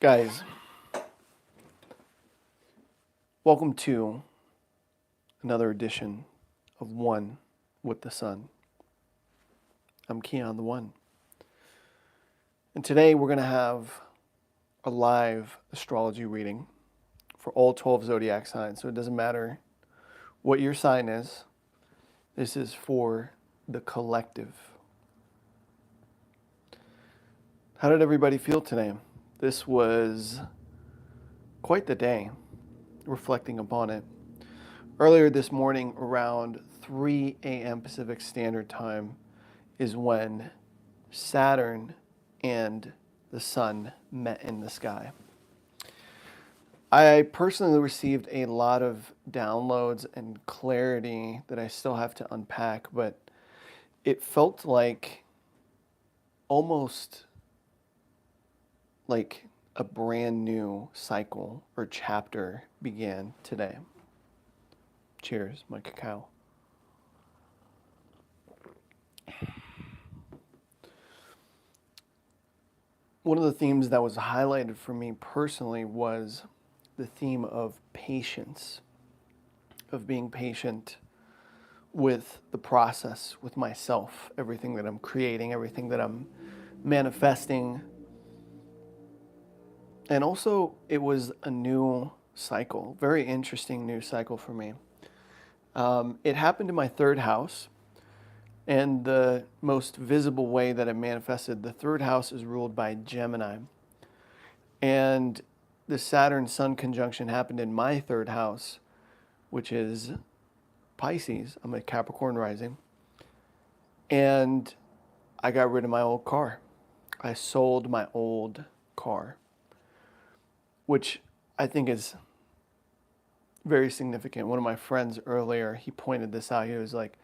Guys, welcome to another edition of One with the Sun. I'm Kian, the One. And today we're going to have a live astrology reading for all 12 zodiac signs. So it doesn't matter what your sign is. This is for the collective. How did everybody feel today? This was quite the day, reflecting upon it. Earlier this morning, around 3 a.m. Pacific Standard Time, is when Saturn and the Sun met in the sky. I personally received a lot of downloads and clarity that I still have to unpack, but it felt like almost like a brand new cycle or chapter began today. Cheers, my cacao. One of the themes that was highlighted for me personally was the theme of patience, of being patient with the process, with myself, everything that I'm creating, everything that I'm manifesting. And also, it was a new cycle, very interesting new cycle for me. It happened in my third house, and the most visible way that it manifested, the third house is ruled by Gemini. And the Saturn-Sun conjunction happened in my third house, which is Pisces. I'm a Capricorn rising. And I got rid of my old car. I sold my old car, which I think is very significant. One of my friends earlier, he pointed this out. He was like,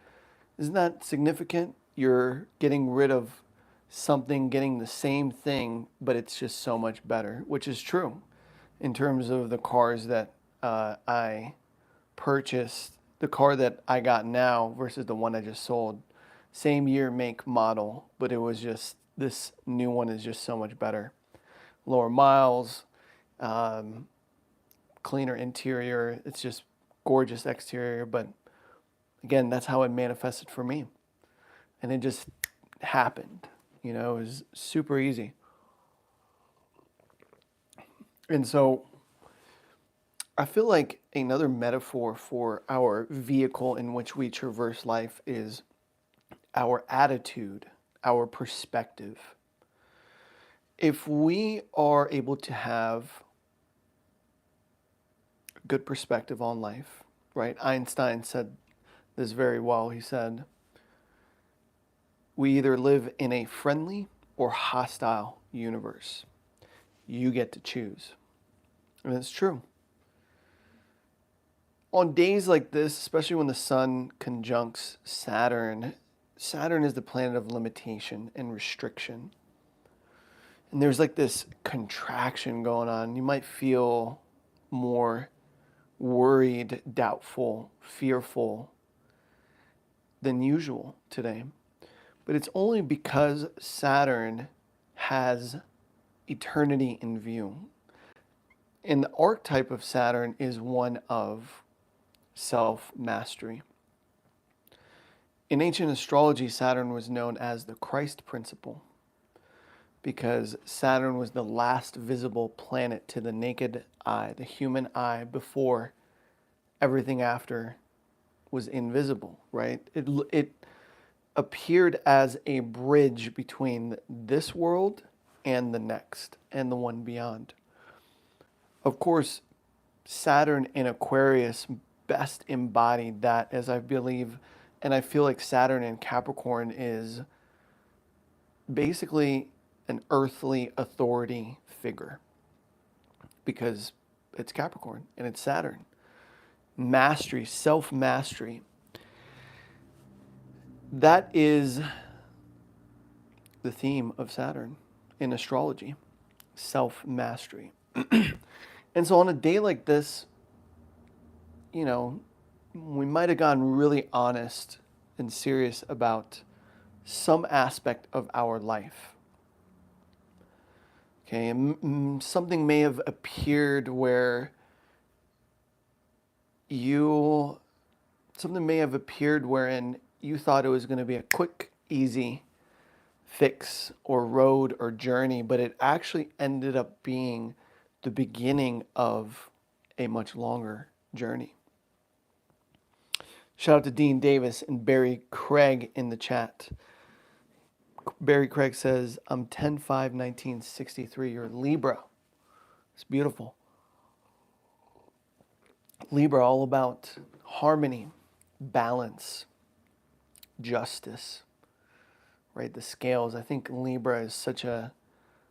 isn't that significant? You're getting rid of something, getting the same thing, but it's just so much better, which is true in terms of the cars that I purchased. The car that I got now versus the one I just sold. Same year, make, model, but it was just, this new one is just so much better. Lower miles, cleaner interior. It's just gorgeous exterior, but again, that's how it manifested for me. And it just happened. You know, it was super easy. And so I feel like another metaphor for our vehicle in which we traverse life is our attitude, our perspective. If we are able to have good perspective on life, right? Einstein said this very well. He said, we either live in a friendly or hostile universe. You get to choose. And it's true. On days like this, especially when the Sun conjuncts Saturn, Saturn is the planet of limitation and restriction. And there's like this contraction going on. You might feel more worried, doubtful, fearful than usual today. But it's only because Saturn has eternity in view. And the archetype of Saturn is one of self-mastery. In ancient astrology, Saturn was known as the Christ principle because Saturn was the last visible planet to the naked eye, the human eye, before everything after was invisible, right? It appeared as a bridge between this world and the next and the one beyond. Of course, Saturn in Aquarius best embodied that, as I believe, and I feel like Saturn in Capricorn is basically an earthly authority figure because it's Capricorn and it's Saturn. Mastery, self-mastery. That is the theme of Saturn in astrology, self-mastery. And so on a day like this, you know, we might have gotten really honest and serious about some aspect of our life. Okay, and something may have appeared where something may have appeared wherein you thought it was going to be a quick, easy fix or road or journey, but it actually ended up being the beginning of a much longer journey. Shout out to Dean Davis and Barry Craig in the chat. Barry Craig says, I'm 10/5/1963. You're Libra. It's beautiful. Libra, all about harmony, balance, justice, right? The scales. I think Libra is such a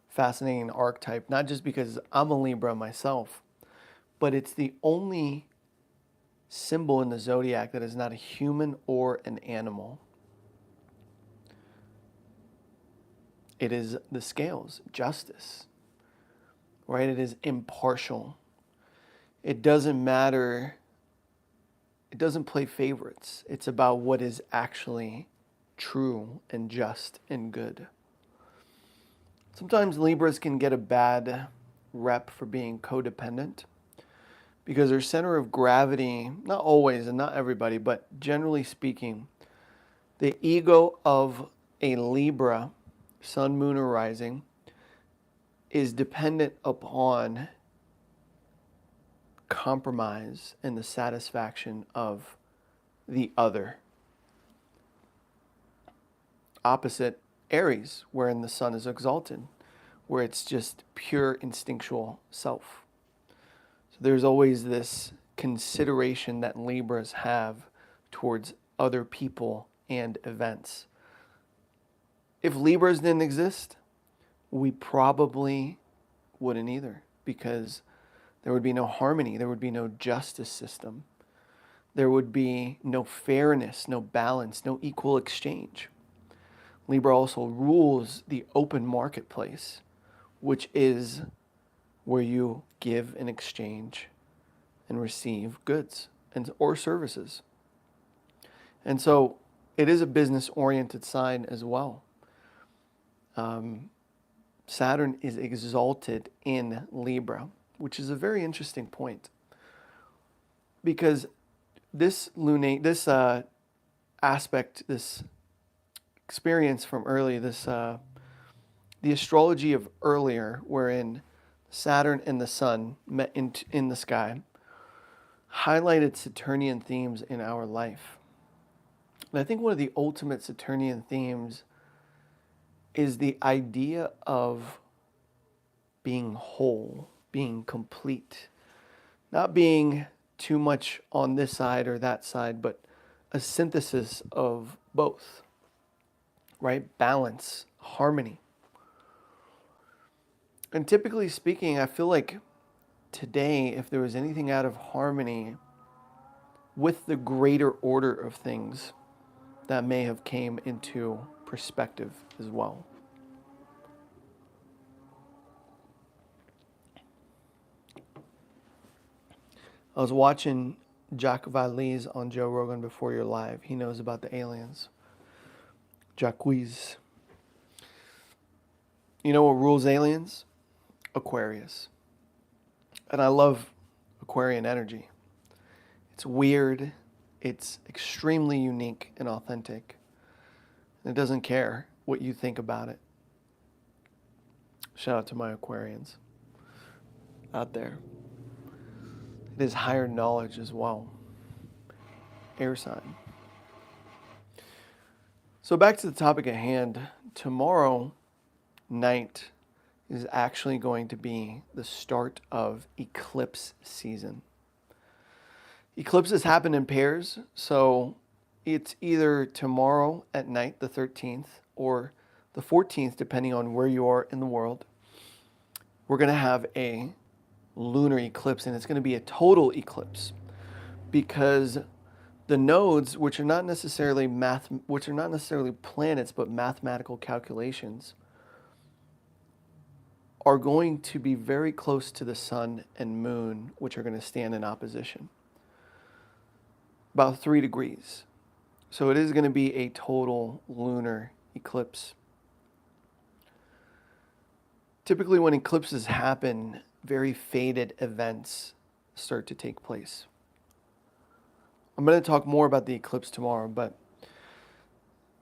fascinating archetype, not just because I'm a Libra myself, but it's the only symbol in the zodiac that is not a human or an animal. It is the scales, justice, right? It is impartial. It doesn't matter. It doesn't play favorites. It's about what is actually true and just and good. Sometimes Libras can get a bad rep for being codependent because their center of gravity, not always and not everybody, but generally speaking, the ego of a Libra, sun, moon, or rising, is dependent upon compromise and the satisfaction of the other. Opposite Aries, wherein the sun is exalted, where it's just pure instinctual self. So there's always this consideration that Libras have towards other people and events. If Libras didn't exist, we probably wouldn't either, because there would be no harmony, there would be no justice system, there would be no fairness, no balance, no equal exchange. Libra also rules the open marketplace, which is where you give and exchange and receive goods or services. And so it is a business-oriented sign as well. Saturn is exalted in Libra, which is a very interesting point, because this aspect, this experience from early, the astrology of earlier, wherein Saturn and the Sun met in the sky, highlighted Saturnian themes in our life. And I think one of the ultimate Saturnian themes is the idea of being whole, being complete, not being too much on this side or that side, but a synthesis of both, right? Balance, harmony. And typically speaking, I feel like today, if there was anything out of harmony with the greater order of things, that may have came into perspective as well. I was watching Jacques Vallée on Joe Rogan before you're live. He knows about the aliens. Jacques. You know what rules aliens? Aquarius. And I love Aquarian energy. It's weird. It's extremely unique and authentic. And it doesn't care what you think about it. Shout out to my Aquarians out there. It is higher knowledge as well. Air sign. So back to the topic at hand. Tomorrow night is actually going to be the start of eclipse season. Eclipses happen in pairs, so it's either tomorrow at night, the 13th, or the 14th, depending on where you are in the world. We're going to have a lunar eclipse, and it's going to be a total eclipse, because the nodes, which are not necessarily planets, but mathematical calculations, are going to be very close to the sun and moon, which are going to stand in opposition, about 3 degrees. So it is going to be a total lunar eclipse. Typically when eclipses happen, very fated events start to take place. I'm going to talk more about the eclipse tomorrow, but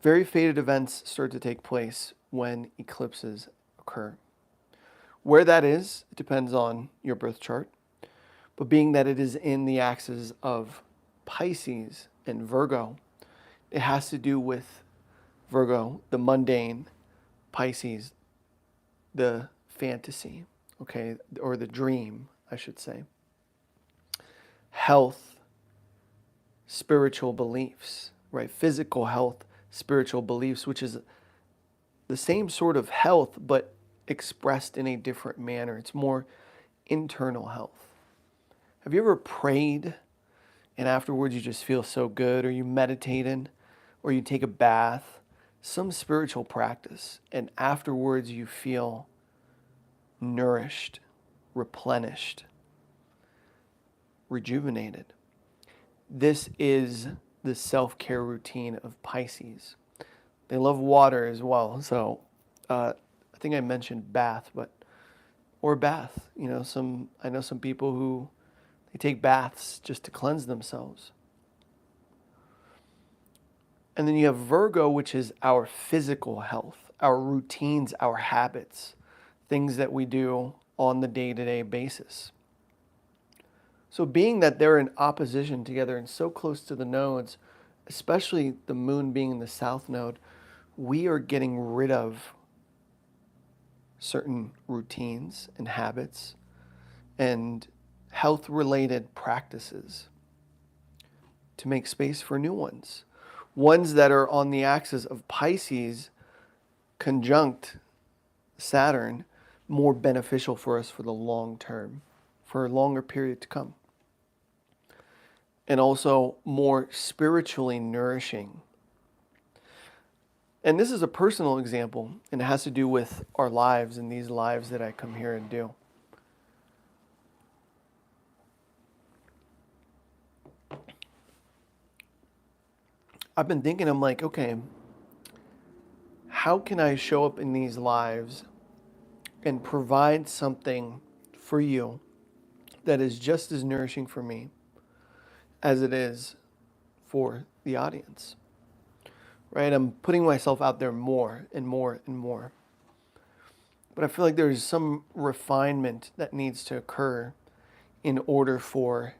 very fated events start to take place when eclipses occur. Where that is, it depends on your birth chart, but being that it is in the axis of Pisces and Virgo, it has to do with Virgo, the mundane, Pisces, the fantasy, okay, or the dream, I should say. Health, spiritual beliefs, right? Physical health, spiritual beliefs, which is the same sort of health, but expressed in a different manner. It's more internal health. Have you ever prayed and afterwards you just feel so good, or you meditated, or you take a bath, some spiritual practice, and afterwards you feel nourished, replenished, rejuvenated? This is the self-care routine of Pisces. They love water as well. So I think I mentioned bath, or bath. I know some people who they take baths just to cleanse themselves. And then you have Virgo, which is our physical health, our routines, our habits, things that we do on the day-to-day basis. So being that they're in opposition together and so close to the nodes, especially the moon being in the south node, we are getting rid of certain routines and habits and health-related practices to make space for new ones. Ones that are on the axis of Pisces conjunct Saturn, more beneficial for us for the long term, for a longer period to come. And also more spiritually nourishing. And this is a personal example, and it has to do with our lives and these lives that I come here and do. I've been thinking, I'm like, okay, how can I show up in these lives and provide something for you that is just as nourishing for me as it is for the audience? Right? I'm putting myself out there more and more and more. But I feel like there's some refinement that needs to occur in order for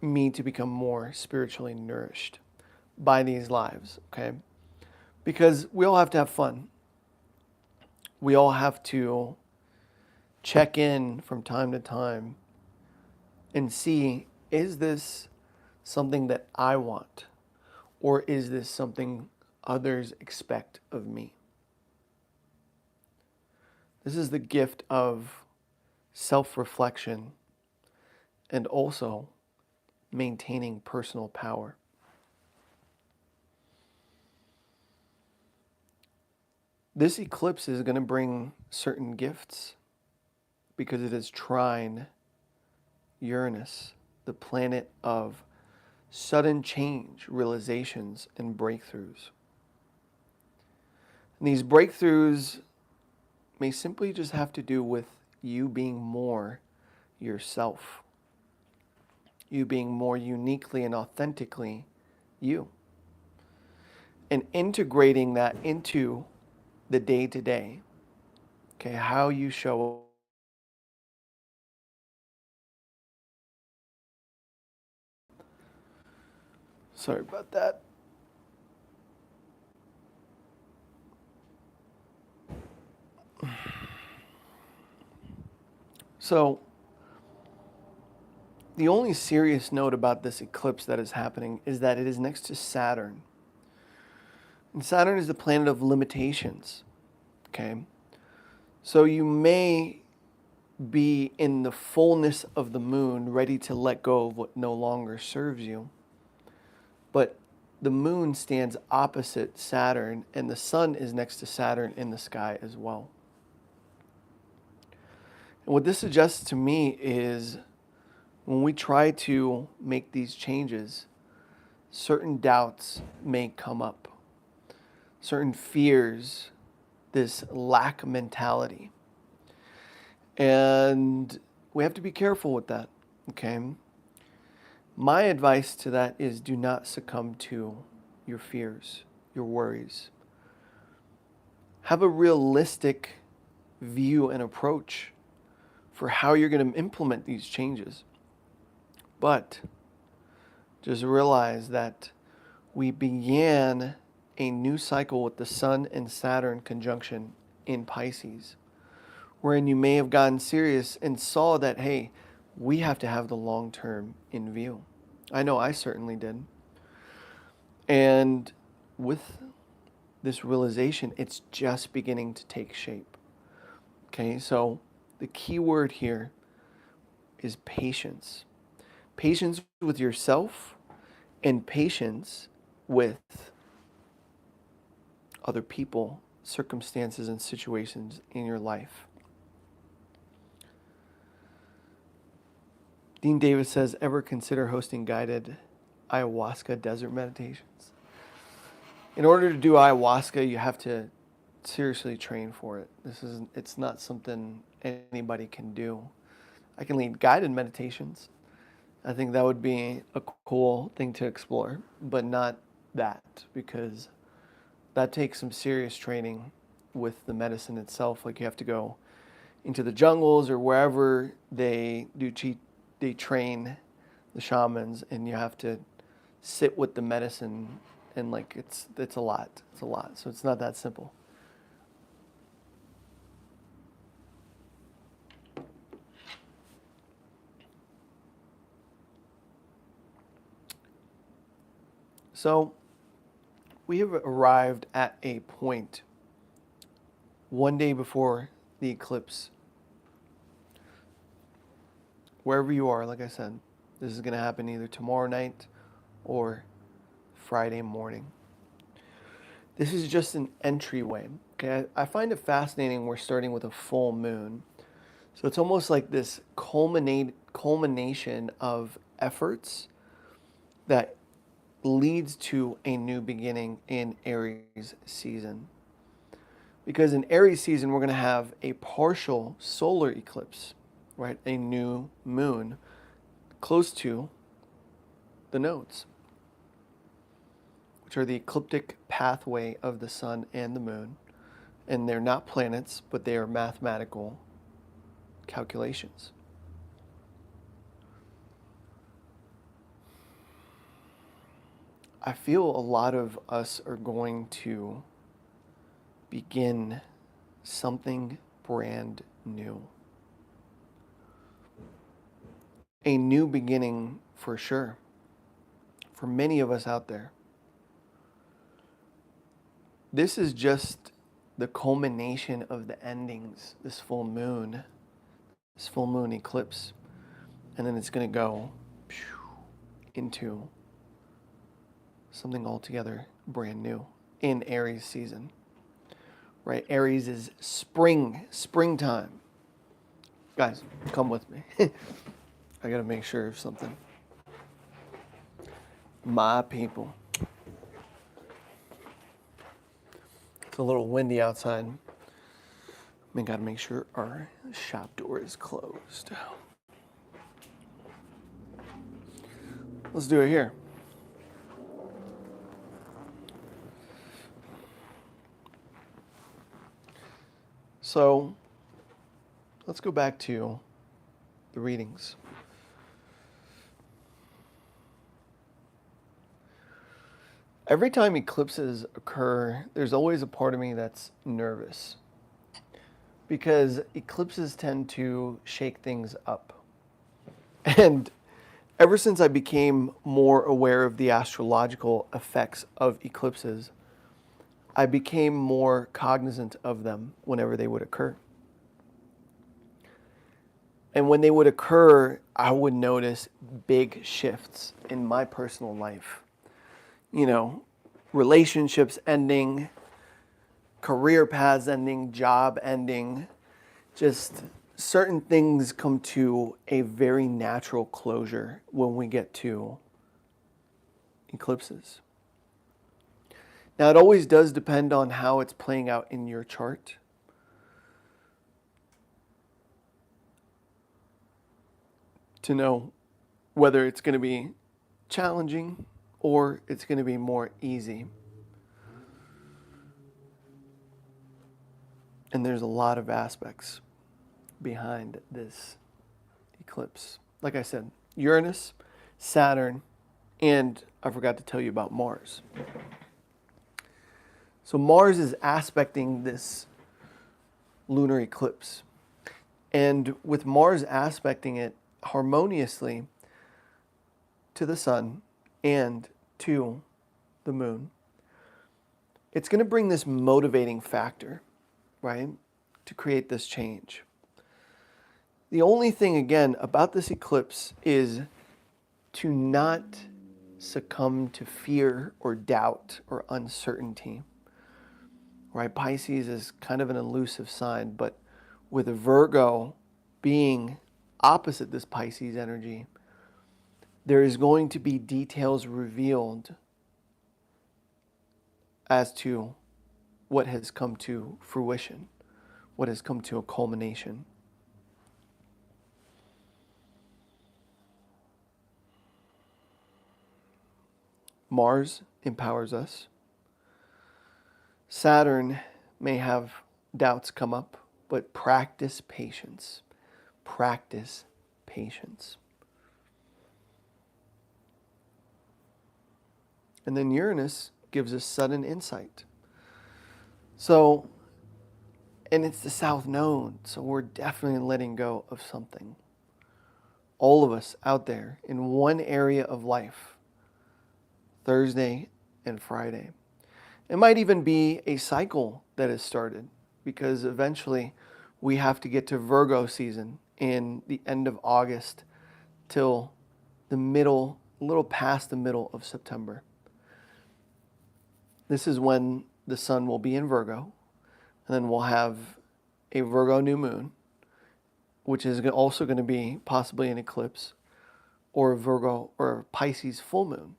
me to become more spiritually nourished by these lives, okay? Because we all have to have fun. We all have to check in from time to time and see, is this something that I want? Or is this something others expect of me? This is the gift of self-reflection and also maintaining personal power. This eclipse is going to bring certain gifts because it is trine Uranus, the planet of sudden change, realizations, and breakthroughs. And these breakthroughs may simply just have to do with you being more yourself, you being more uniquely and authentically you, and integrating that into the day-to-day, okay, how you show up. Sorry about that. So, the only serious note about this eclipse that is happening is that it is next to Saturn. And Saturn is the planet of limitations, okay? So you may be in the fullness of the moon, ready to let go of what no longer serves you. But the moon stands opposite Saturn, and the sun is next to Saturn in the sky as well. And what this suggests to me is when we try to make these changes, certain doubts may come up, certain fears this lack mentality. And we have to be careful with that, okay? My advice to that is do not succumb to your fears, your worries. Have a realistic view and approach for how you're going to implement these changes. But just realize that we began a new cycle with the Sun and Saturn conjunction in Pisces, wherein you may have gotten serious and saw that, hey, we have to have the long term in view. I know I certainly did. And with this realization, it's just beginning to take shape. Okay, so the key word here is patience. Patience with yourself and patience with other people, circumstances, and situations in your life. Dean Davis says, ever consider hosting guided ayahuasca desert meditations? In order to do ayahuasca, you have to seriously train for it. It's not something anybody can do. I can lead guided meditations. I think that would be a cool thing to explore, but not that, because that takes some serious training with the medicine itself. Like you have to go into the jungles or wherever they train the shamans, and you have to sit with the medicine, and like it's a lot. It's a lot. So it's not that simple. So we have arrived at a point one day before the eclipse. Wherever you are, like I said, this is going to happen either tomorrow night or Friday morning. This is just an entryway. Okay, I find it fascinating we're starting with a full moon. So it's almost like this culmination of efforts that leads to a new beginning in Aries season. Because in Aries season, we're going to have a partial solar eclipse, right? A new moon close to the nodes, which are the ecliptic pathway of the sun and the moon. And they're not planets, but they are mathematical calculations. I feel a lot of us are going to begin something brand new. A new beginning for sure, for many of us out there. This is just the culmination of the endings, this full moon eclipse. And then it's going to go into something altogether brand new in Aries season. Right? Aries is springtime. Guys, come with me. I got to make sure of something. My people. It's a little windy outside. We got to make sure our shop door is closed. Let's do it here. So, let's go back to the readings. Every time eclipses occur, there's always a part of me that's nervous, because eclipses tend to shake things up. And ever since I became more aware of the astrological effects of eclipses, I became more cognizant of them whenever they would occur. And when they would occur, I would notice big shifts in my personal life. You know, relationships ending, career paths ending, job ending, just certain things come to a very natural closure when we get to eclipses. Now, it always does depend on how it's playing out in your chart. To know whether it's going to be challenging or it's going to be more easy. And there's a lot of aspects behind this eclipse. Like I said, Uranus, Saturn, and I forgot to tell you about Mars. So Mars is aspecting this lunar eclipse. And with Mars aspecting it harmoniously to the sun and to the moon, it's going to bring this motivating factor, right, to create this change. The only thing, again, about this eclipse is to not succumb to fear or doubt or uncertainty, right? Pisces is kind of an elusive sign, but with Virgo being opposite this Pisces energy, there is going to be details revealed as to what has come to fruition, what has come to a culmination. Mars empowers us. Saturn may have doubts come up, but practice patience. Practice patience. And then Uranus gives us sudden insight. So, and it's the South Node, so we're definitely letting go of something. All of us out there in one area of life, Thursday and Friday. It might even be a cycle that has started, because eventually we have to get to Virgo season in the end of August till the middle, a little past the middle of September. This is when the sun will be in Virgo, and then we'll have a Virgo new moon, which is also going to be possibly an eclipse, or a Virgo or Pisces full moon.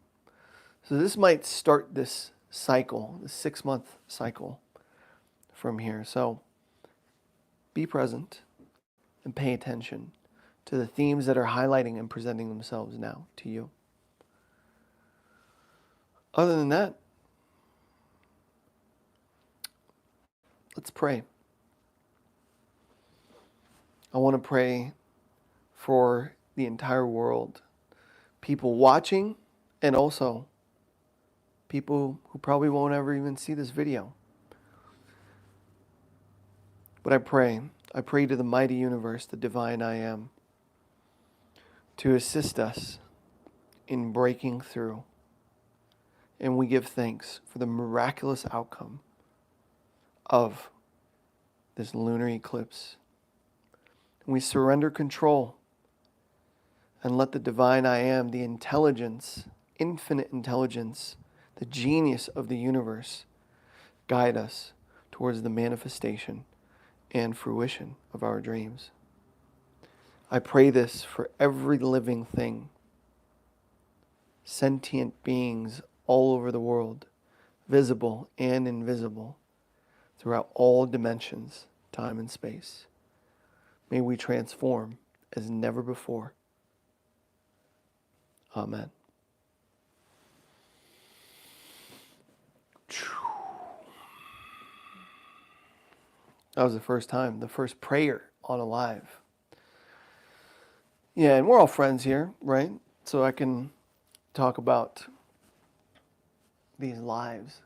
So this might start this cycle, the 6-month cycle from here. So be present and pay attention to the themes that are highlighting and presenting themselves now to you. Other than that, let's pray. I want to pray for the entire world, people watching, and also people who probably won't ever even see this video. But I pray to the mighty universe, the divine I am, to assist us in breaking through. And we give thanks for the miraculous outcome of this lunar eclipse. And we surrender control and let the divine I am, the intelligence, infinite intelligence, the genius of the universe, guide us towards the manifestation and fruition of our dreams. I pray this for every living thing, sentient beings all over the world, visible and invisible, throughout all dimensions, time and space. May we transform as never before. Amen. That was the first time, the first prayer on a live. Yeah, and we're all friends here, right? So I can talk these lives.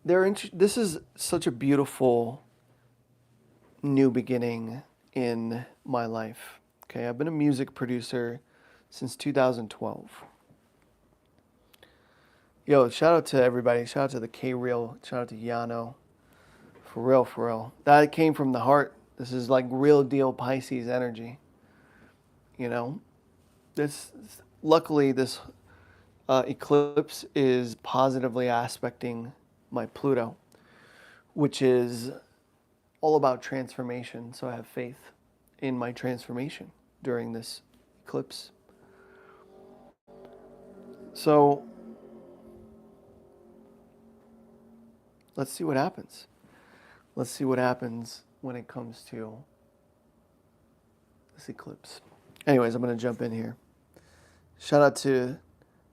This is such a beautiful new beginning in my life. Okay, I've been a music producer since 2012. Yo, shout out to everybody. Shout out to the K-Real. Shout out to Yano. For real, for real. That came from the heart. This is like real deal Pisces energy. You know, luckily this eclipse is positively aspecting my Pluto, which is all about transformation. So I have faith in my transformation during this eclipse. So let's see what happens. Let's see what happens when it comes to this eclipse. Anyways, I'm going to jump in here. Shout out to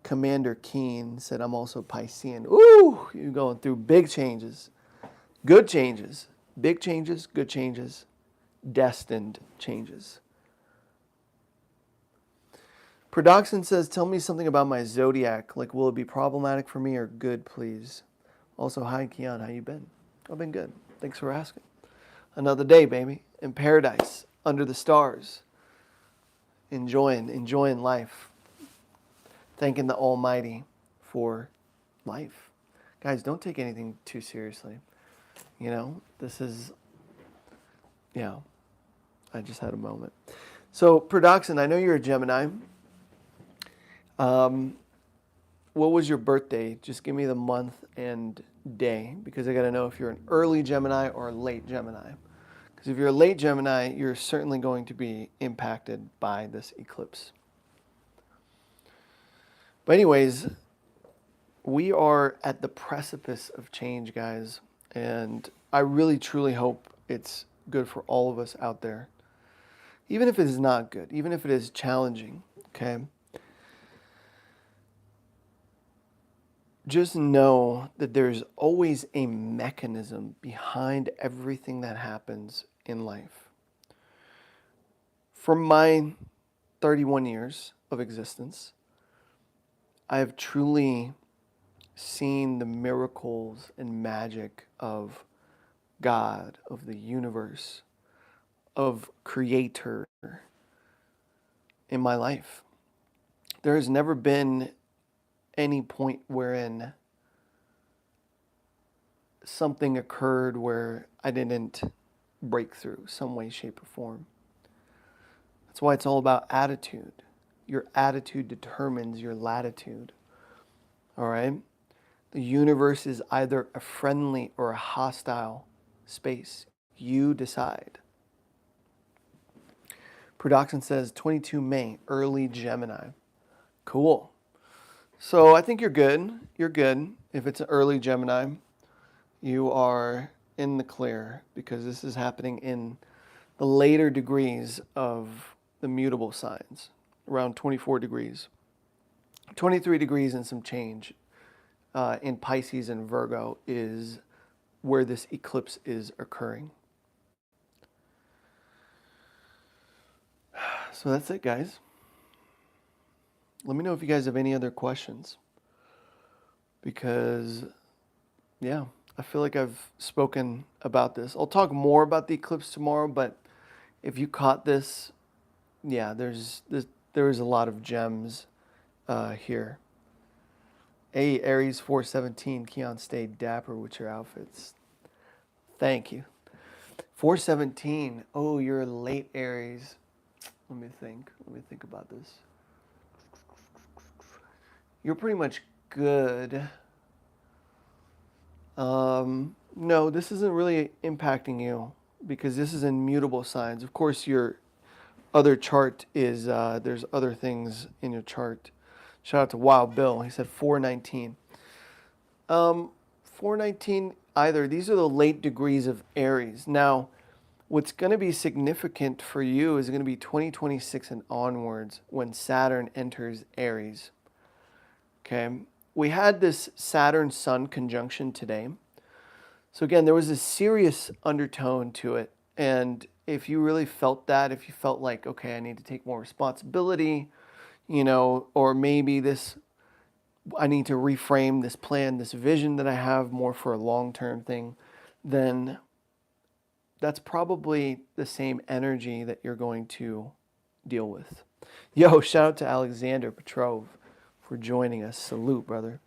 Commander Kian, said I'm also Piscean. Ooh, you're going through big changes. Good changes. Big changes, good changes, destined changes. Production says, tell me something about my zodiac. Like, will it be problematic for me or good, please? Also, hi, Kian. How you been? I've been good. Thanks for asking. Another day, baby. In paradise, under the stars. Enjoying life. Thanking the Almighty for life. Guys, don't take anything too seriously. You know, this is, yeah, I just had a moment. So, Production, I know you're a Gemini. What was your birthday? Just give me the month and day, because I got to know if you're an early Gemini or a late Gemini. Because if you're a late Gemini, you're certainly going to be impacted by this eclipse. But anyways, we are at the precipice of change, guys. And I really, truly hope it's good for all of us out there. Even if it is not good, even if it is challenging, okay? Just know that there's always a mechanism behind everything that happens in life. From my 31 years of existence, I have truly seen the miracles and magic of God, of the universe, of Creator in my life. There has never been any point wherein something occurred where I didn't break through some way, shape, or form. That's why it's all about attitude. Your attitude determines your latitude. All right? The universe is either a friendly or a hostile space. You decide. Production says 22 May, early Gemini. Cool. So I think you're good. You're good. If it's an early Gemini, you are in the clear, because this is happening in the later degrees of the mutable signs, around 24 degrees. 23 degrees and some change in Pisces and Virgo is where this eclipse is occurring. So that's it, guys. Let me know if you guys have any other questions, because, yeah, I feel like I've spoken about this. I'll talk more about the eclipse tomorrow, but if you caught this, yeah, there is a lot of gems here. Hey, Aries 417, Kian, stay dapper with your outfits. Thank you. 417, oh, you're a late Aries. Let me think about this. You're pretty much good. No, this isn't really impacting you, because this is in mutable signs. Of course, your other chart is, there's other things in your chart. Shout out to Wild Bill. He said 419. 419 either. These are the late degrees of Aries. Now, what's going to be significant for you is going to be 2026 and onwards, when Saturn enters Aries. Okay, we had this Saturn-Sun conjunction today. So again, there was a serious undertone to it. And if you really felt that, if you felt like, okay, I need to take more responsibility, you know, or maybe I need to reframe this plan, this vision that I have more for a long-term thing, then that's probably the same energy that you're going to deal with. Yo, shout out to Alexander Petrov for joining us. Salute, brother.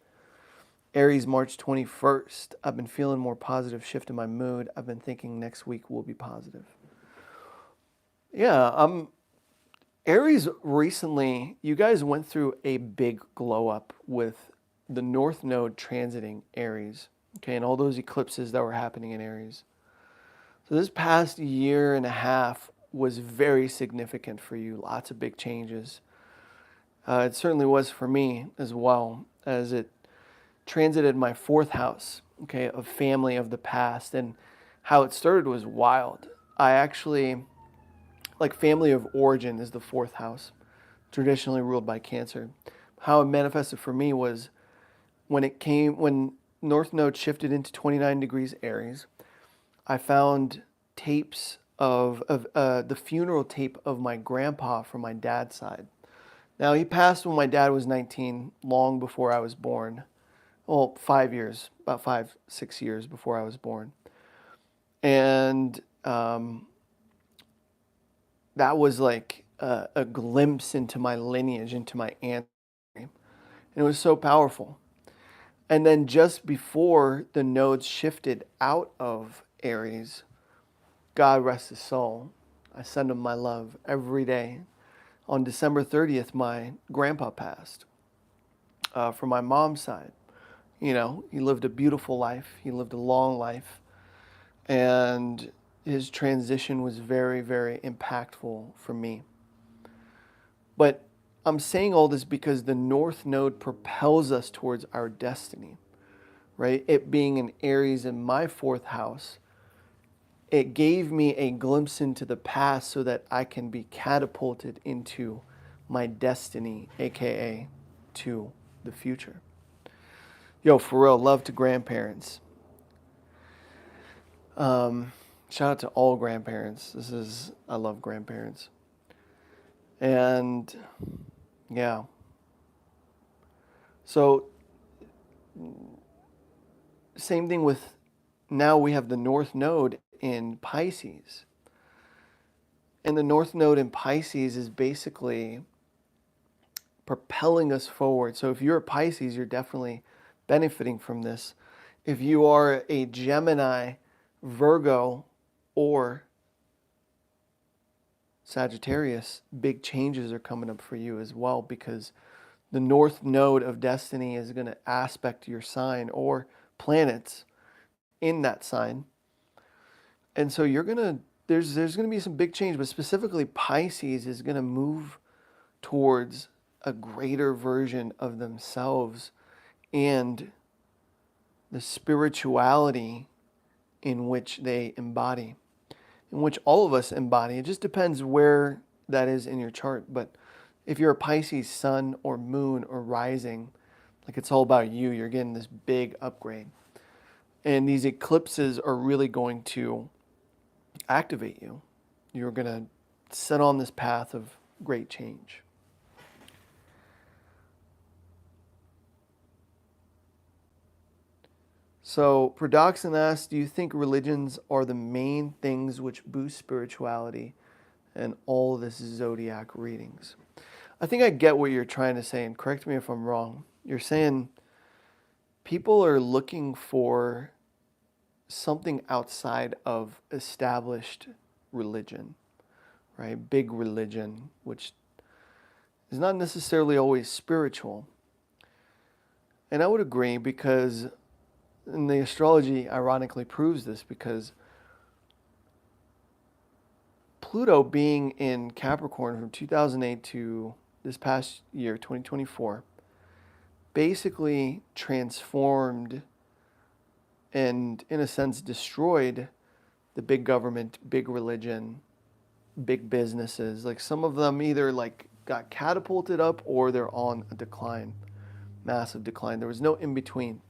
Aries, March 21st. I've been feeling more positive shift in my mood. I've been thinking next week will be positive. Yeah, Aries recently, you guys went through a big glow up with the North Node transiting Aries, okay, and all those eclipses that were happening in Aries. So this past year and a half was very significant for you. Lots of big changes. It certainly was for me as well, as it transited my fourth house. okay, of family of the past. And how it started was wild. I actually, like, family of origin is the fourth house, traditionally ruled by Cancer. How it manifested for me was when North Node shifted into 29 degrees Aries, I found tapes of the funeral tape of my grandpa from my dad's side. Now, he passed when my dad was 19, long before I was born. Well, 5 years, about 6 years before I was born. And that was like a glimpse into my lineage, into my ancestry. And it was so powerful. And then just before the nodes shifted out of Aries, God rest his soul, I send him my love every day. On December 30th, my grandpa passed from my mom's side. You know, he lived a beautiful life. He lived a long life. And his transition was very, very impactful for me. But I'm saying all this because the North Node propels us towards our destiny, right? It being in Aries in my fourth house, it gave me a glimpse into the past so that I can be catapulted into my destiny, aka to the future. Yo, for real, love to grandparents. Shout out to all grandparents. I love grandparents. And yeah. So, same thing with now we have the North Node in Pisces. And the North Node in Pisces is basically propelling us forward. So if you're a Pisces, you're definitely benefiting from this. If you are a Gemini, Virgo, or Sagittarius, big changes are coming up for you as well, because the North Node of Destiny is going to aspect your sign or planets in that sign. And so there's going to be some big change, but specifically Pisces is going to move towards a greater version of themselves and the spirituality in which they embody, in which all of us embody. It just depends where that is in your chart. But if you're a Pisces sun or moon or rising, like, it's all about you, you're getting this big upgrade. And these eclipses are really going to activate you. You're going to set on this path of great change. So, Prodoxin asks, do you think religions are the main things which boost spirituality and all of this Zodiac readings? I think I get what you're trying to say, and correct me if I'm wrong. You're saying people are looking for something outside of established religion, right? Big religion, which is not necessarily always spiritual. And I would agree, because and the astrology ironically proves this, because Pluto being in Capricorn from 2008 to this past year, 2024, basically transformed and, in a sense, destroyed the big government, big religion, big businesses. Like, some of them either like got catapulted up or they're on a decline, massive decline. There was no in between.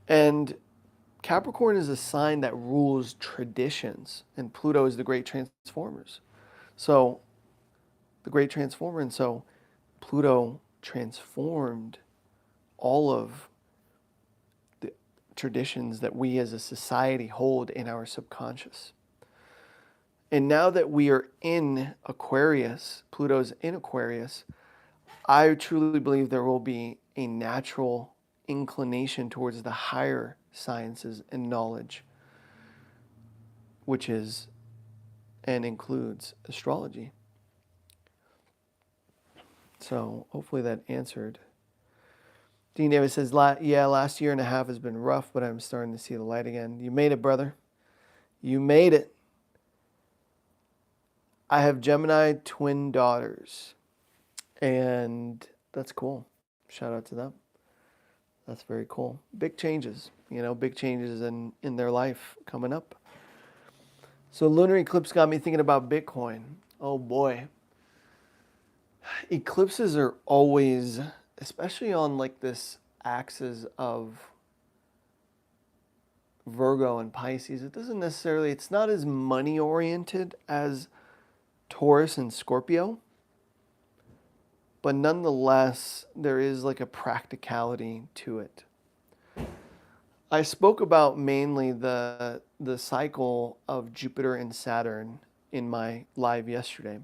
And Capricorn is a sign that rules traditions, and Pluto is the great transformers. So, the great transformer, and so Pluto transformed all of the traditions that we as a society hold in our subconscious. And now that we are in Aquarius, Pluto's in Aquarius, I truly believe there will be a natural inclination towards the higher sciences and knowledge, which is and includes astrology. So hopefully that answered. Dean Davis says, yeah, last year and a half has been rough, but I'm starting to see the light again. You made it, brother. You made it. I have Gemini twin daughters, and that's cool. Shout out to them. That's very cool. Big changes, big changes in their life coming up. So lunar eclipse got me thinking about Bitcoin. Oh boy. Eclipses are always, especially on like this axis of Virgo and Pisces, it's not as money oriented as Taurus and Scorpio, but nonetheless, there is like a practicality to it. I spoke about mainly the cycle of Jupiter and Saturn in my live yesterday.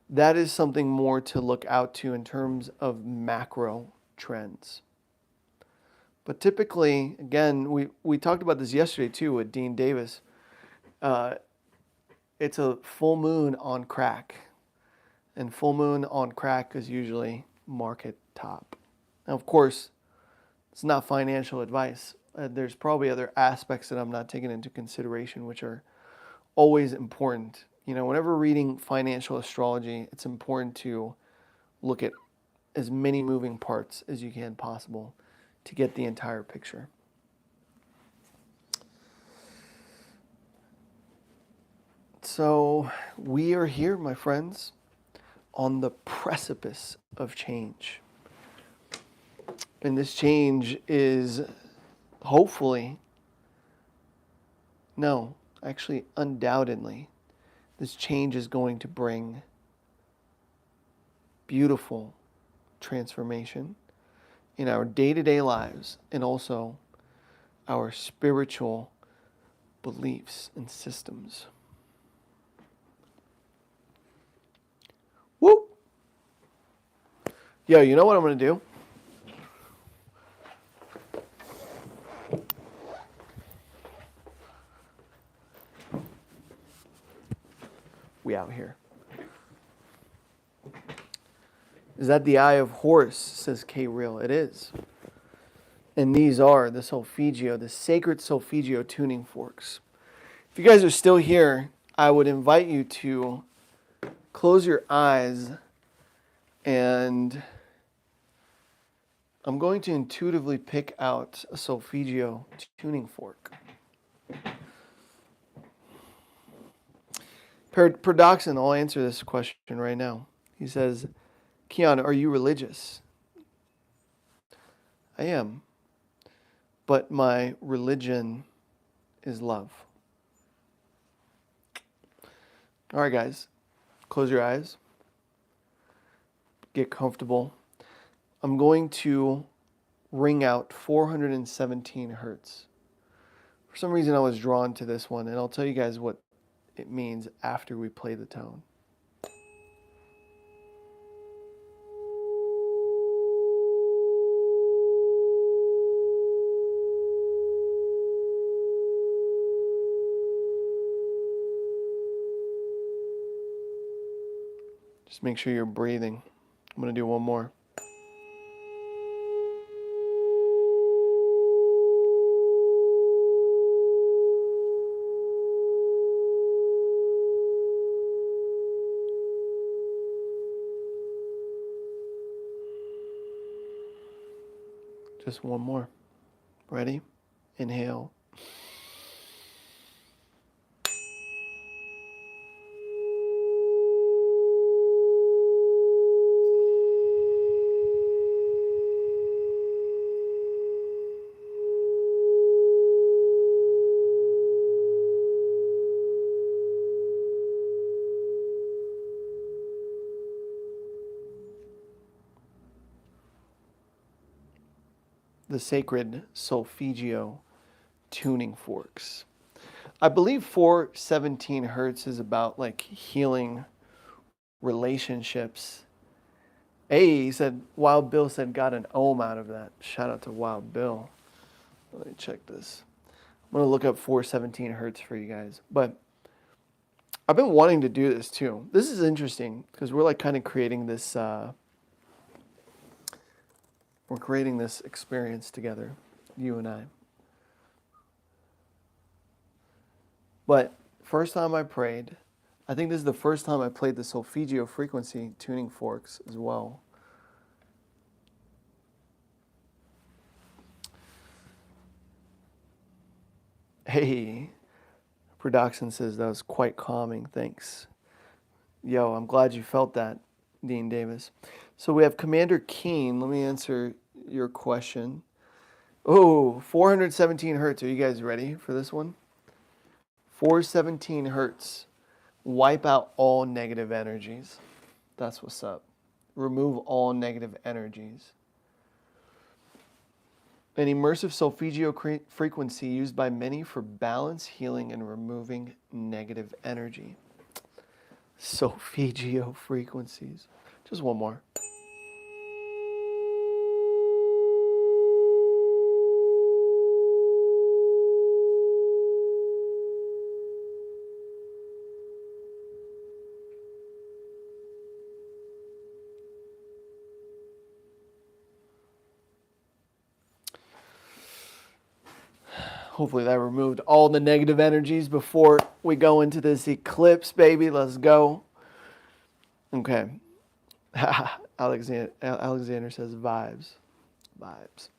That is something more to look out to in terms of macro trends. But typically, again, we talked about this yesterday too with Dean Davis. It's a full moon on crack. And full moon on crack is usually market top. Now, of course, it's not financial advice. There's probably other aspects that I'm not taking into consideration, which are always important. Whenever reading financial astrology, it's important to look at as many moving parts as you can possible to get the entire picture. So we are here, my friends, on the precipice of change. And this change is undoubtedly, this change is going to bring beautiful transformation in our day-to-day lives and also our spiritual beliefs and systems. Woo! Yo, you know what I'm going to do? We out here. Is that the Eye of Horus, says K-Real. It is. And these are the solfeggio, the sacred solfeggio tuning forks. If you guys are still here, I would invite you to close your eyes, and I'm going to intuitively pick out a solfeggio tuning fork. Paradoxin, I'll answer this question right now. He says, Kian, are you religious? I am. But my religion is love. All right, guys. Close your eyes. Get comfortable. I'm going to ring out 417 hertz. For some reason, I was drawn to this one, and I'll tell you guys what it means after we play the tone. Just make sure you're breathing. I'm going to do one more. Just one more. Ready? Inhale. The sacred solfeggio tuning forks. I believe 417 hertz is about like healing relationships. Hey, he said, Wild Bill said got an ohm out of that. Shout out to Wild Bill. Let me check this. I'm going to look up 417 hertz for you guys. But I've been wanting to do this too. This is interesting because we're like kind of creating this we're creating this experience together, you and I. But first time I prayed, I think this is the first time I played the solfeggio frequency tuning forks as well. Hey, Production says that was quite calming. Thanks. Yo, I'm glad you felt that, Dean Davis. So we have Commander Kian. Let me answer your question. Oh, 417 hertz. Are you guys ready for this one? 417 hertz. Wipe out all negative energies. That's what's up. Remove all negative energies. An immersive solfeggio frequency used by many for balance, healing, and removing negative energy. Solfeggio frequencies. Just one more. Hopefully that removed all the negative energies before we go into this eclipse, baby. Let's go. Okay. Alexander says vibes. Vibes.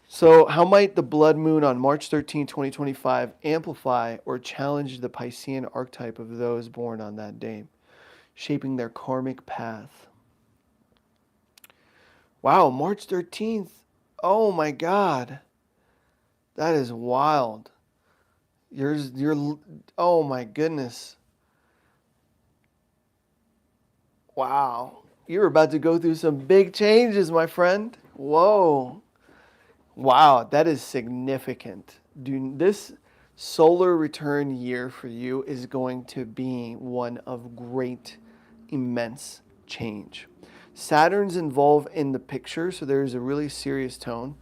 So how might the blood moon on March 13, 2025 amplify or challenge the Piscean archetype of those born on that day, shaping their karmic path? Wow, March 13th. Oh my God. That is wild. Oh my goodness. Wow. You're about to go through some big changes, my friend. Whoa. Wow, that is significant. This solar return year for you is going to be one of great, immense change. Saturn's involved in the picture, so there's a really serious tone.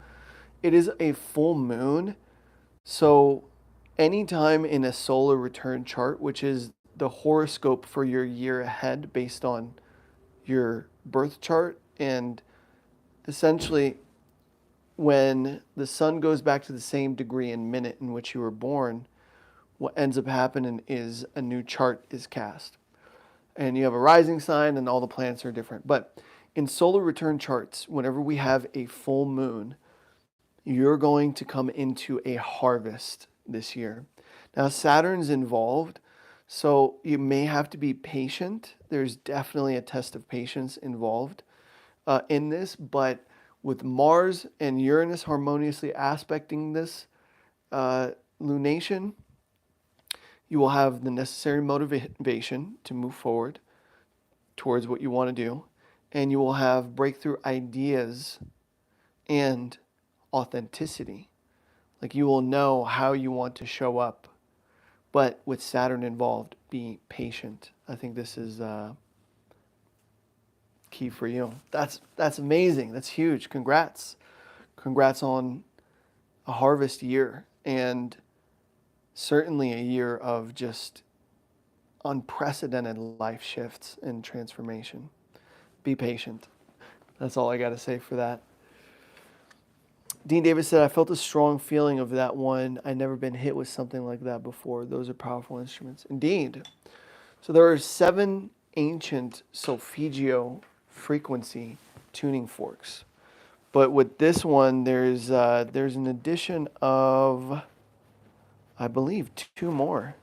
It is a full moon, so anytime in a solar return chart, which is the horoscope for your year ahead based on your birth chart, and essentially when the sun goes back to the same degree and minute in which you were born, what ends up happening is a new chart is cast. And you have a rising sign and all the planets are different. But in solar return charts, whenever we have a full moon, you're going to come into a harvest this year. Now, Saturn's involved, so you may have to be patient. There's definitely a test of patience involved in this, but with Mars and Uranus harmoniously aspecting this lunation, you will have the necessary motivation to move forward towards what you want to do, and you will have breakthrough ideas and authenticity. Like you will know how you want to show up, but with Saturn involved, be patient. I think this is key for you. That's amazing. That's huge. Congrats on a harvest year, and certainly a year of just unprecedented life shifts and transformation. Be patient. That's all I got to say for that. Dean Davis said, I felt a strong feeling of that one. I'd never been hit with something like that before. Those are powerful instruments. Indeed. So there are 7 ancient solfeggio frequency tuning forks. But with this one, there's an addition of, I believe, 2 more.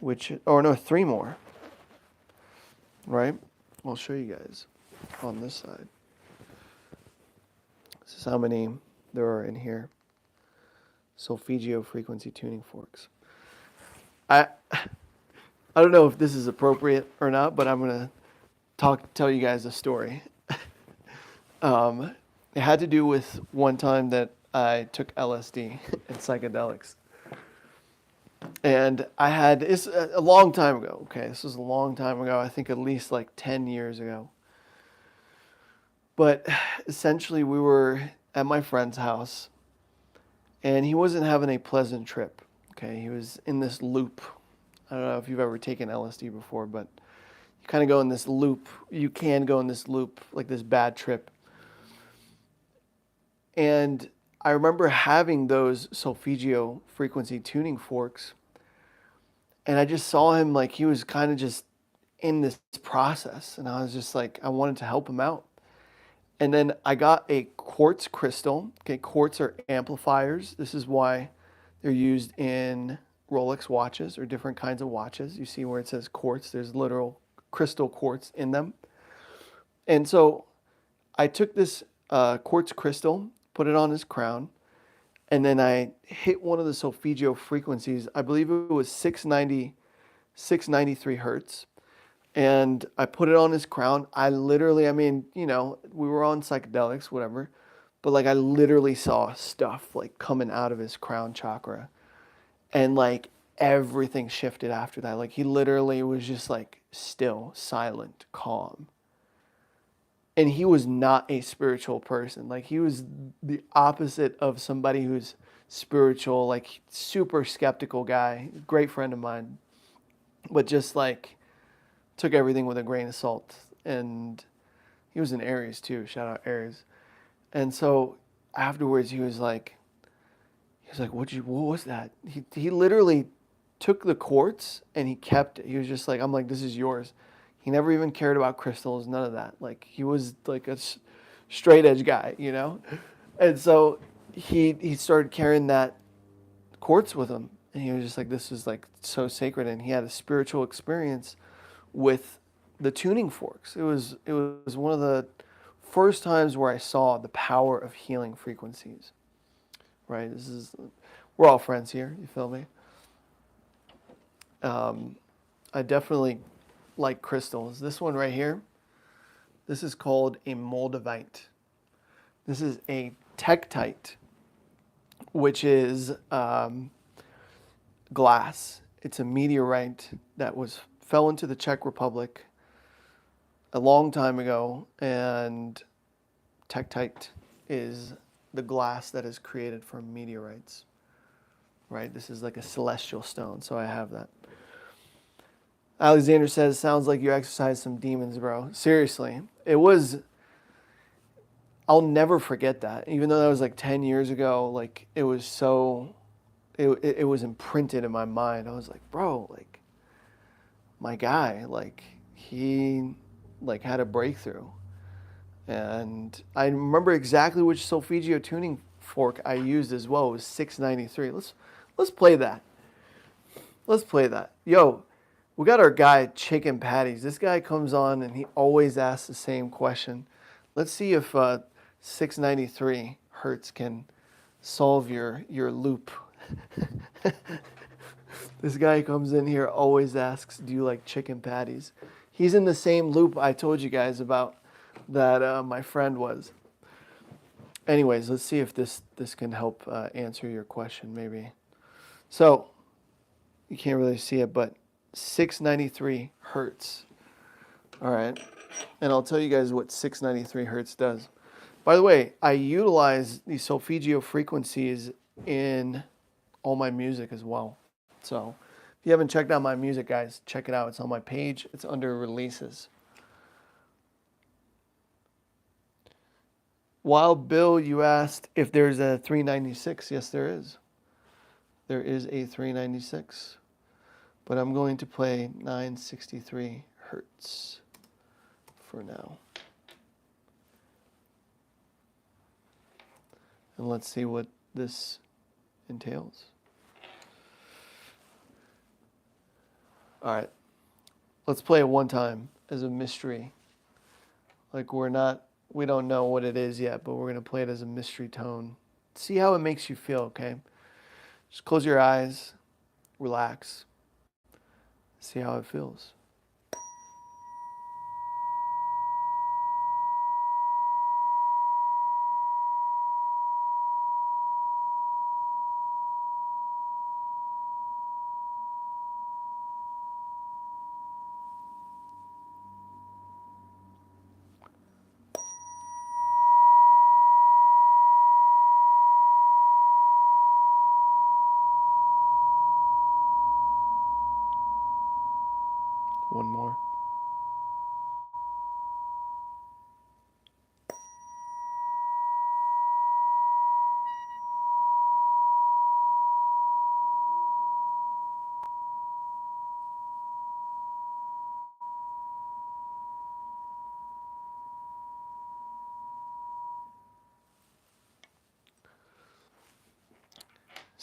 3 more. Right? I'll show you guys on this side. This is how many there are in here. Solfeggio frequency tuning forks. I don't know if this is appropriate or not, but I'm going to tell you guys a story. It had to do with one time that I took LSD and psychedelics. And it's a long time ago, okay? This was a long time ago, I think at least like 10 years ago. But essentially we were at my friend's house, and he wasn't having a pleasant trip, okay? He was in this loop. I don't know if you've ever taken LSD before, but you kind of go in this loop. You can go in this loop, like this bad trip. And I remember having those solfeggio frequency tuning forks, and I just saw him like he was kind of just in this process, and I was just like, I wanted to help him out. And then I got a quartz crystal. Okay, quartz are amplifiers. This is why They're used in Rolex watches or different kinds of watches. You see where it says quartz, there's literal crystal quartz in them. And so I took this quartz crystal, put it on his crown, and then I hit one of the solfeggio frequencies. I believe it was 693 hertz. And I put it on his crown. I literally, I mean, you know, we were on psychedelics, whatever, but like I literally saw stuff like coming out of his crown chakra. And like everything shifted after that. Like he literally was just like still, silent, calm. And he was not a spiritual person. Like he was the opposite of somebody who's spiritual, like super skeptical guy, great friend of mine, but just like took everything with a grain of salt. And he was an Aries too. Shout out Aries. And so afterwards he was like, what was that? He literally took the quartz and he kept it. He was just like, I'm like, this is yours. He never even cared about crystals, none of that. Like he was like a straight edge guy, you know? And so he started carrying that quartz with him. And he was just like, this is like so sacred. And he had a spiritual experience with the tuning forks. It was one of the first times where I saw the power of healing frequencies. Right? We're all friends here, you feel me? I definitely like crystals. This one right here, this is called a moldavite. This is a tektite, which is glass. It's a meteorite that fell into the Czech Republic a long time ago, and tektite is the glass that is created from meteorites. Right? This is like a celestial stone, so I have that. Alexander says, sounds like you exercised some demons, bro. Seriously. I'll never forget that. Even though that was like 10 years ago, like it was it was imprinted in my mind. I was like, bro, like my guy, like he like had a breakthrough. And I remember exactly which solfeggio tuning fork I used as well. It was 693. Let's play that. Let's play that. Yo, we got our guy Chicken Patties. This guy comes on and he always asks the same question. Let's see if 693 hertz can solve your loop. This guy comes in here, always asks, do you like chicken patties? He's in the same loop I told you guys about that my friend was. Anyways, let's see if this can help answer your question maybe. So, you can't really see it, but 693 hertz. All right. And I'll tell you guys what 693 hertz does. By the way, I utilize these solfeggio frequencies in all my music as well. So if you haven't checked out my music, guys, check it out. It's on my page. It's under releases. Wild Bill, you asked if there's a 396. Yes, there is. There is a 396. But I'm going to play 963 hertz for now. And let's see what this entails. All right. Let's play it one time as a mystery. Like we don't know what it is yet, but we're going to play it as a mystery tone. See how it makes you feel, okay? Just close your eyes, relax. See how it feels.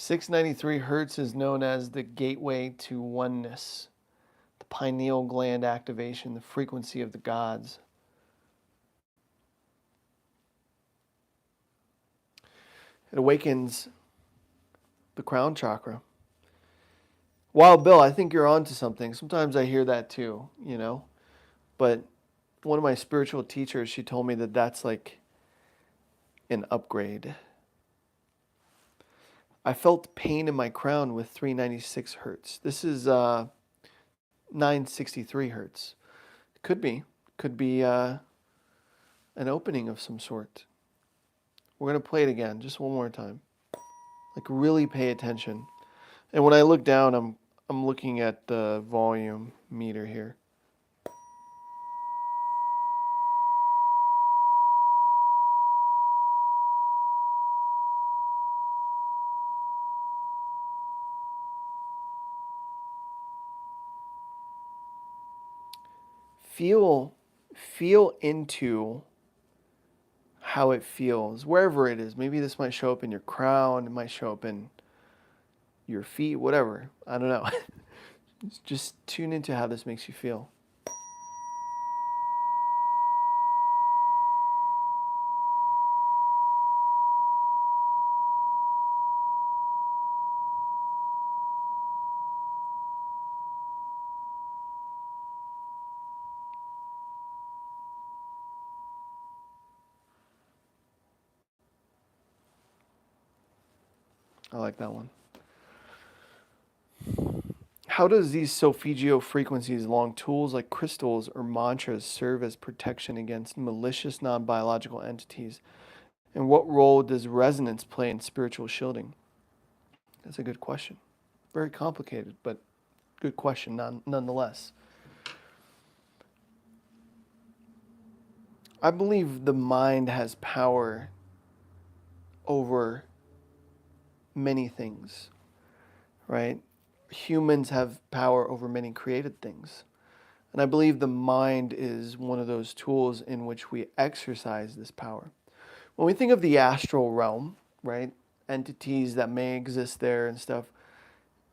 693 hertz is known as the gateway to oneness, the pineal gland activation, the frequency of the gods. It awakens the crown chakra. Wild Bill, I think you're onto something. Sometimes I hear that too, But one of my spiritual teachers, she told me that that's like an upgrade. I felt pain in my crown with 396 hertz. This is 963 hertz. Could be an opening of some sort. We're going to play it again, just one more time. Like really pay attention. And when I look down, I'm looking at the volume meter here. Feel into how it feels, wherever it is. Maybe this might show up in your crown, it might show up in your feet, whatever. I don't know. Just tune into how this makes you feel. I like that one. How does these solfeggio frequencies along tools like crystals or mantras serve as protection against malicious non-biological entities? And what role does resonance play in spiritual shielding? That's a good question. Very complicated, but good question nonetheless. I believe the mind has power over many things, right? Humans have power over many created things. And I believe the mind is one of those tools in which we exercise this power. When we think of the astral realm, right, entities that may exist there and stuff,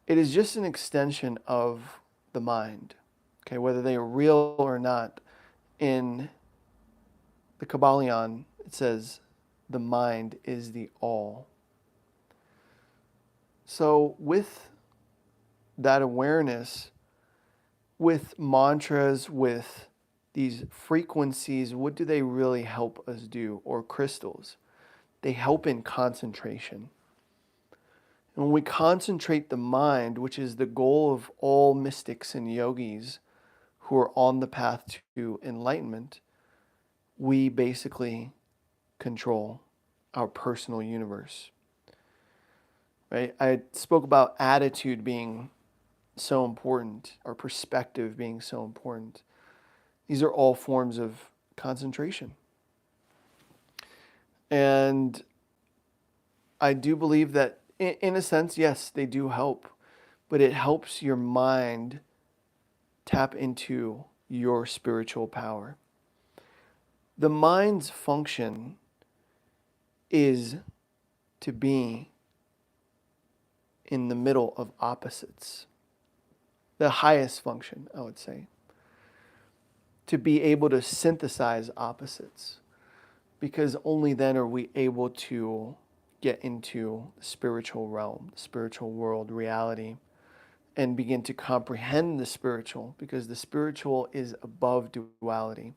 it is just an extension of the mind, okay, whether they are real or not. In the Kabbalion, it says the mind is the all. So with that awareness, with mantras, with these frequencies, what do they really help us do? Or crystals? They help in concentration. And when we concentrate the mind, which is the goal of all mystics and yogis who are on the path to enlightenment, we basically control our personal universe. Right? I spoke about attitude being so important, our perspective being so important. These are all forms of concentration. And I do believe that, in a sense, yes, they do help, but it helps your mind tap into your spiritual power. The mind's function is to be in the middle of opposites. The highest function, I would say. To be able to synthesize opposites. Because only then are we able to get into the spiritual realm, the spiritual world, reality, and begin to comprehend the spiritual, because the spiritual is above duality.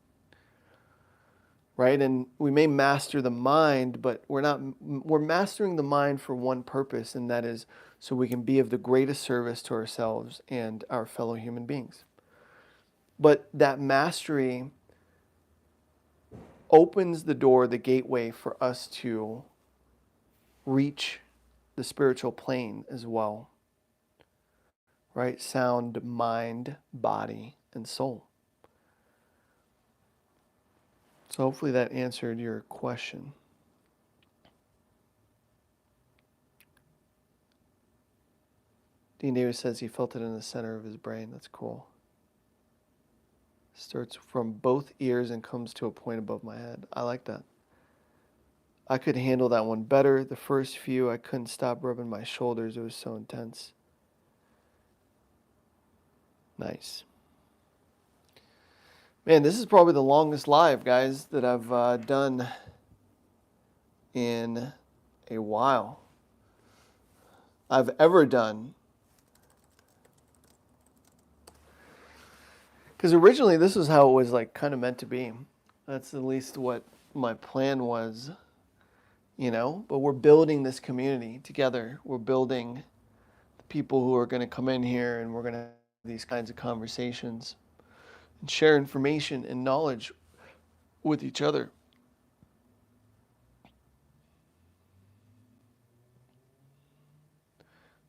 Right? And we may master the mind, but we're mastering the mind for one purpose, and that is so we can be of the greatest service to ourselves and our fellow human beings. But that mastery opens the door, the gateway for us to reach the spiritual plane as well. Right? Sound, mind, body, and soul. So hopefully that answered your question. Dean Davis says he felt it in the center of his brain. That's cool. Starts from both ears and comes to a point above my head. I like that. I could handle that one better. The first few, I couldn't stop rubbing my shoulders. It was so intense. Nice. Man, this is probably the longest live, guys, that I've done in a while. I've ever done. Because originally this was how it was like kind of meant to be. That's at least what my plan was, you know. But we're building this community together. We're building the people who are going to come in here, and we're going to have these kinds of conversations and share information and knowledge with each other.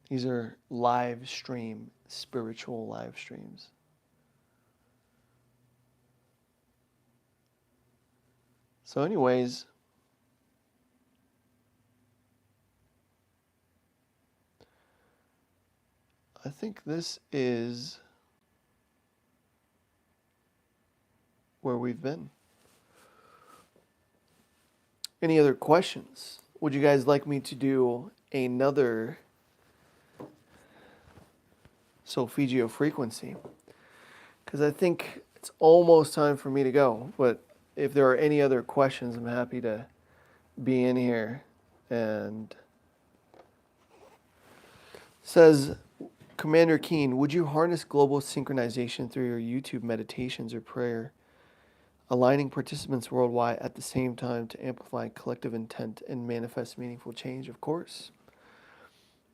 These are live stream, spiritual live streams. So anyways, I think this is where we've been. Any other questions? Would you guys like me to do another solfeggio frequency? Because I think it's almost time for me to go, but if there are any other questions, I'm happy to be in here. And says Commander Kian, would you harness global synchronization through your YouTube meditations or prayer, aligning participants worldwide at the same time to amplify collective intent and manifest meaningful change? Of course.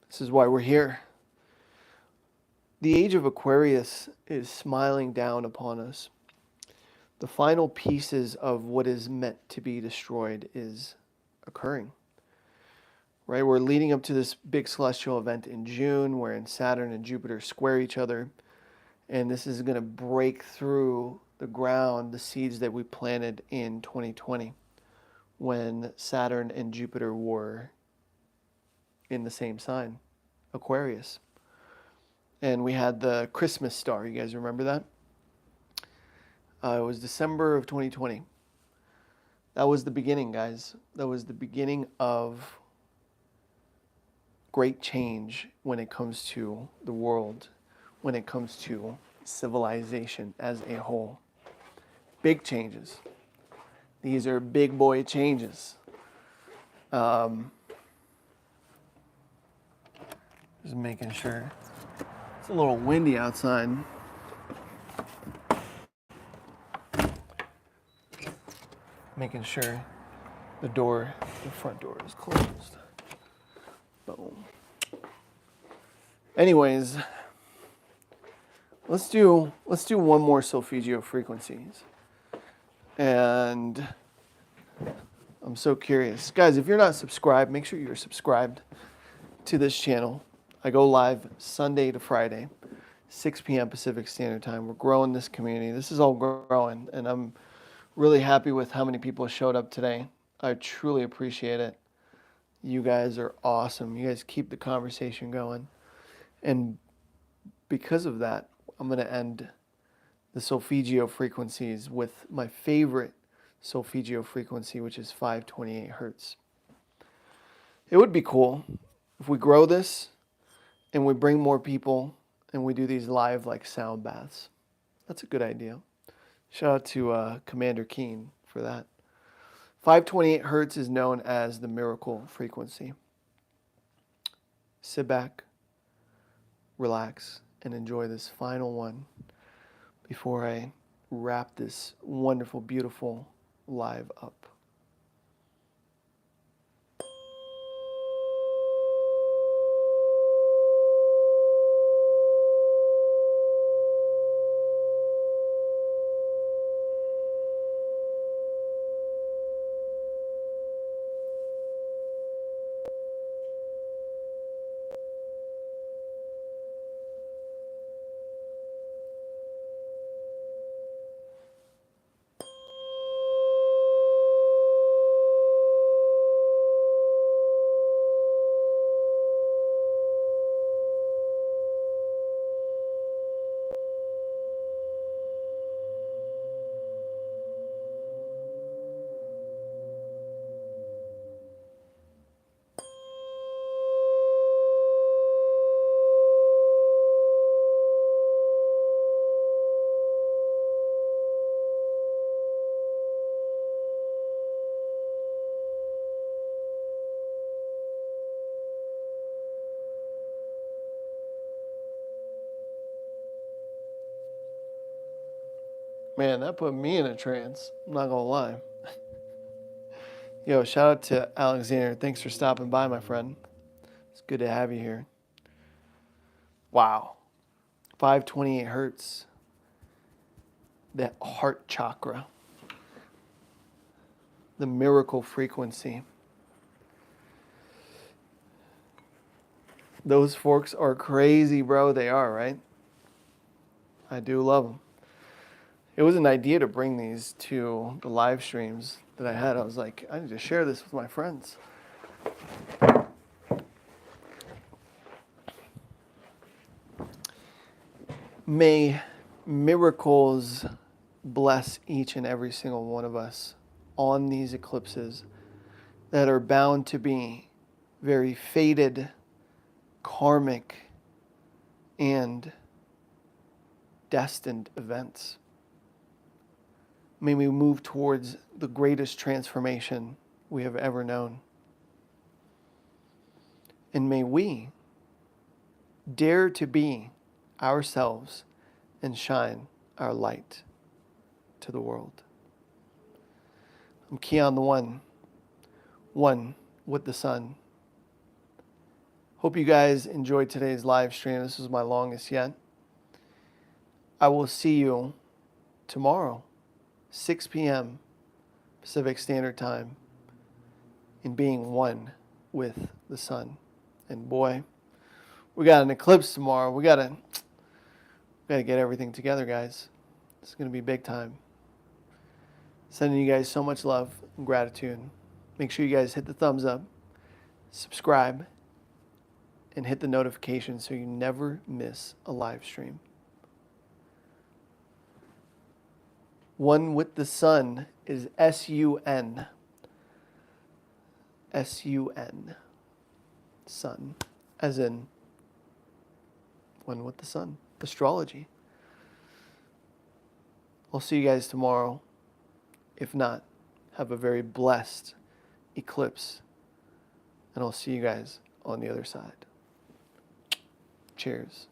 This is why we're here. The age of Aquarius is smiling down upon us. The final pieces of what is meant to be destroyed is occurring. Right? We're leading up to this big celestial event in June wherein Saturn and Jupiter square each other. And this is going to break through the ground, the seeds that we planted in 2020 when Saturn and Jupiter were in the same sign, Aquarius. And we had the Christmas star. You guys remember that? It was December of 2020. That was the beginning, guys. That was the beginning of great change when it comes to the world, when it comes to civilization as a whole. Big changes. These are big boy changes. Just making sure. It's a little windy outside. Making sure the front door is closed. Boom. Anyways, let's do one more solfeggio frequencies. And I'm so curious. Guys, if you're not subscribed, make sure you're subscribed to this channel. I go live Sunday to Friday, 6 p.m. Pacific Standard Time. We're growing this community. This is all growing, and I'm really happy with how many people showed up today. I truly appreciate it. You guys are awesome. You guys keep the conversation going. And because of that, I'm going to end the solfeggio frequencies with my favorite solfeggio frequency, which is 528 hertz. It would be cool if we grow this and we bring more people and we do these live like sound baths. That's a good idea. Shout out to Commander Kian for that. 528 hertz is known as the miracle frequency. Sit back, relax, and enjoy this final one before I wrap this wonderful, beautiful live up. Man, that put me in a trance. I'm not gonna lie. Yo, shout out to Alexander. Thanks for stopping by, my friend. It's good to have you here. Wow. 528 hertz. The heart chakra. The miracle frequency. Those forks are crazy, bro. They are, right? I do love them. It was an idea to bring these to the live streams that I had. I was like, I need to share this with my friends. May miracles bless each and every single one of us on these eclipses that are bound to be very fated, karmic, and destined events. May we move towards the greatest transformation we have ever known. And may we dare to be ourselves and shine our light to the world. I'm Kian the one with the sun. Hope you guys enjoyed today's live stream. This was my longest yet. I will see you tomorrow, 6 p.m. Pacific Standard Time, in being one with the sun. And boy, we got an eclipse tomorrow. We gotta get everything together, guys. It's gonna be big time. Sending you guys so much love and gratitude. Make sure you guys hit the thumbs up, subscribe, and hit the notification so you never miss a live stream. One with the sun is S-U-N. S-U-N. Sun. As in one with the sun. Astrology. I'll see you guys tomorrow. If not, have a very blessed eclipse. And I'll see you guys on the other side. Cheers.